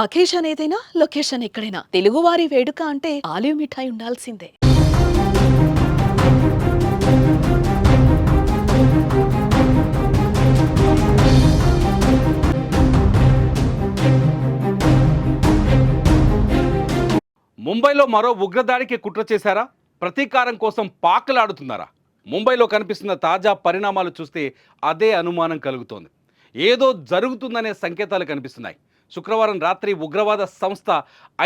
Occasion ఏదైనా location ఎక్కడైనా తెలుగువారి వేడుక అంటే ఆలివ్ మిఠాయి ఉండాల్సిందే. ముంబైలో మరో ఉగ్రదాడికి కుట్ర చేశారా? ప్రతీకారం కోసం పాకులాడుతున్నారా? ముంబైలో కనిపిస్తున్న తాజా పరిణామాలు చూస్తే అదే అనుమానం కలుగుతోంది. ఏదో జరుగుతుందనే సంకేతాలు కనిపిస్తున్నాయి. శుక్రవారం రాత్రి ఉగ్రవాద సంస్థ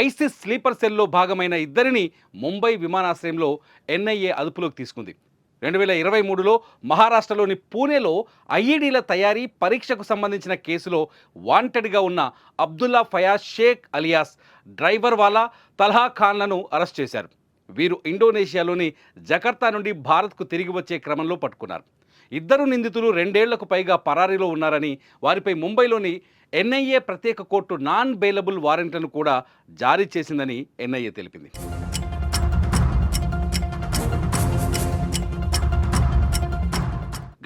ఐసిస్ స్లీపర్ సెల్లో భాగమైన ఇద్దరిని ముంబై విమానాశ్రయంలో ఎన్ఐఏ అదుపులోకి తీసుకుంది. 2023లో మహారాష్ట్రలోని పూణేలో ఐఈడీల తయారీ పరీక్షకు సంబంధించిన కేసులో వాంటెడ్గా ఉన్న అబ్దుల్లా ఫయాజ్ షేక్ అలియాస్ డ్రైవర్ వాలా తల్హా ఖాన్లను అరెస్ట్ చేశారు. వీరు ఇండోనేషియాలోని జకర్తా నుండి భారత్కు తిరిగి వచ్చే క్రమంలో పట్టుకున్నారు. ఇద్దరు నిందితులు 2 ఏళ్లకు పైగా పరారీలో ఉన్నారని, వారిపై ముంబైలోని ఎన్ఐఏ ప్రత్యేక కోర్టు నాన్ బెయిలబుల్ వారెంట్లను కూడా జారీ చేసిందని ఎన్ఐఏ తెలిపింది.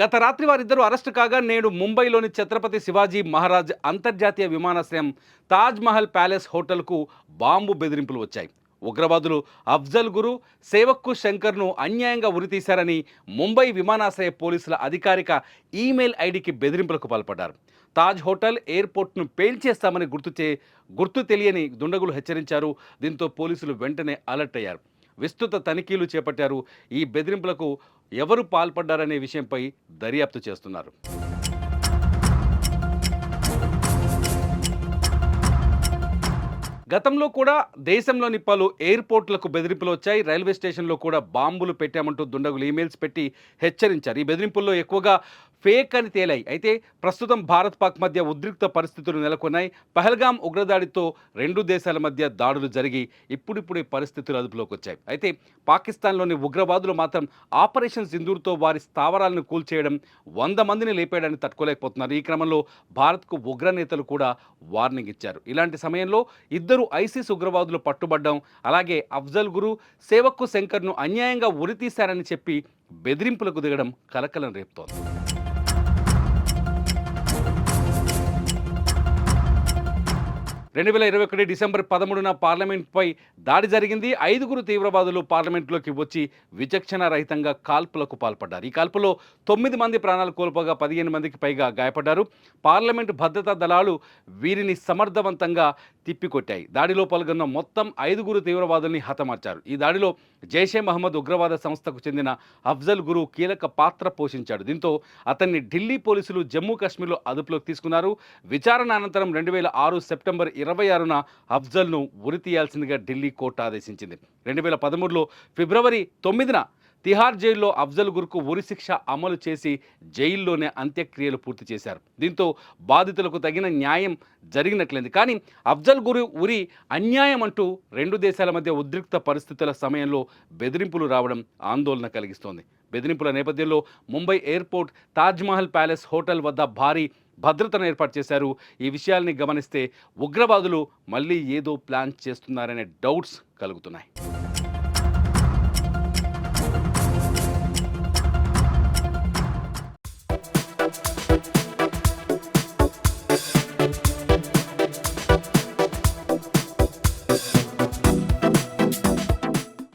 గత రాత్రి వారిద్దరూ అరెస్టు కాగా నేడు ముంబైలోని ఛత్రపతి శివాజీ మహారాజ్ అంతర్జాతీయ విమానాశ్రయం తాజ్ మహల్ ప్యాలెస్ హోటల్కు బాంబు బెదిరింపులు వచ్చాయి. ఉగ్రవాదులు అఫ్జల్ గురు, సేవక్కు శంకర్ను అన్యాయంగా ఉరితీశారని ముంబై విమానాశ్రయ పోలీసుల అధికారిక ఈమెయిల్ ఐడికి బెదిరింపులకు పాల్పడ్డారు. తాజ్ హోటల్ ఎయిర్పోర్ట్ను పేల్చేస్తామని గుర్తు తెలియని దుండగులు హెచ్చరించారు. దీంతో పోలీసులు వెంటనే అలర్ట్ అయ్యారు. విస్తృత తనిఖీలు చేపట్టారు. ఈ బెదిరింపులకు ఎవరు పాల్పడ్డారనే విషయంపై దర్యాప్తు చేస్తున్నారు. గతంలో కూడా దేశంలోని పలు ఎయిర్పోర్ట్లకు బెదిరింపులు వచ్చాయి. రైల్వే స్టేషన్లో కూడా బాంబులు పెట్టామంటూ దుండగులు ఈమెయిల్స్ పెట్టి హెచ్చరించారు. ఈ బెదిరింపుల్లో ఎక్కువగా ఫేక్ అని తేలాయి. అయితే ప్రస్తుతం భారత్ పాక్ మధ్య ఉద్రిక్త పరిస్థితులు నెలకొన్నాయి. పహల్గాం ఉగ్రదాడితో 2 దేశాల మధ్య దాడులు జరిగి ఇప్పుడిప్పుడే పరిస్థితులు అదుపులోకి వచ్చాయి. అయితే పాకిస్తాన్లోని ఉగ్రవాదులు మాత్రం ఆపరేషన్ సింధూర్తో వారి స్థావరాలను కూల్చేయడం, 100 మందిని లేపేయడాన్ని తట్టుకోలేకపోతున్నారు. ఈ క్రమంలో భారత్కు ఉగ్రనేతలు కూడా వార్నింగ్ ఇచ్చారు. ఇలాంటి సమయంలో ఇద్దరు ఐసిస్ ఉగ్రవాదులు పట్టుబడ్డం, అలాగే అఫ్జల్ గురు, సేవక్కు శంకర్ను అన్యాయంగా ఉరితీశారని చెప్పి బెదిరింపులకు దిగడం కలకలం రేపుతోంది. 2021 డిసెంబర్ 13న పార్లమెంట్పై దాడి జరిగింది. 5గురు తీవ్రవాదులు పార్లమెంట్లోకి వచ్చి విచక్షణారహితంగా కాల్పులకు పాల్పడ్డారు. ఈ కాల్పులో 9 మంది ప్రాణాలు కోల్పోగా 15 మందికి పైగా గాయపడ్డారు. పార్లమెంటు భద్రతా దళాలు వీరిని సమర్థవంతంగా తిప్పికొట్టాయి. దాడిలో పాల్గొన్న మొత్తం 5గురు తీవ్రవాదుల్ని హతమార్చారు. ఈ దాడిలో జైషే మహమ్మద్ ఉగ్రవాద సంస్థకు చెందిన అఫ్జల్ గురు కీలక పాత్ర పోషించాడు. దీంతో అతన్ని ఢిల్లీ పోలీసులు జమ్మూ కాశ్మీర్లో అదుపులోకి తీసుకున్నారు. విచారణ అనంతరం 2006 సెప్టెంబర్ 26న అఫ్జల్ను ఉరితీయాల్సిందిగా ఢిల్లీ కోర్టు ఆదేశించింది. 2013లో ఫిబ్రవరి 9న తిహార్ జైల్లో అఫ్జల్ గురుకు ఉరిశిక్ష అమలు చేసి జైల్లోనే అంత్యక్రియలు పూర్తి చేశారు. దీంతో బాధితులకు తగిన న్యాయం జరిగినట్లయింది. కానీ అఫ్జల్ గురు ఉరి అన్యాయం అంటూ 2 దేశాల మధ్య ఉద్రిక్త పరిస్థితుల సమయంలో బెదిరింపులు రావడం ఆందోళన కలిగిస్తోంది. బెదిరింపుల నేపథ్యంలో Mumbai airport Taj Mahal palace hotel వద్ద భారీ భద్రతను ఏర్పాటు చేశారు. ఈ విషయాల్ని గమనిస్తే ఉగ్రవాదులు మళ్ళీ ఏదో ప్లాన్ చేస్తున్నారనే డౌట్స్ కలుగుతున్నాయి.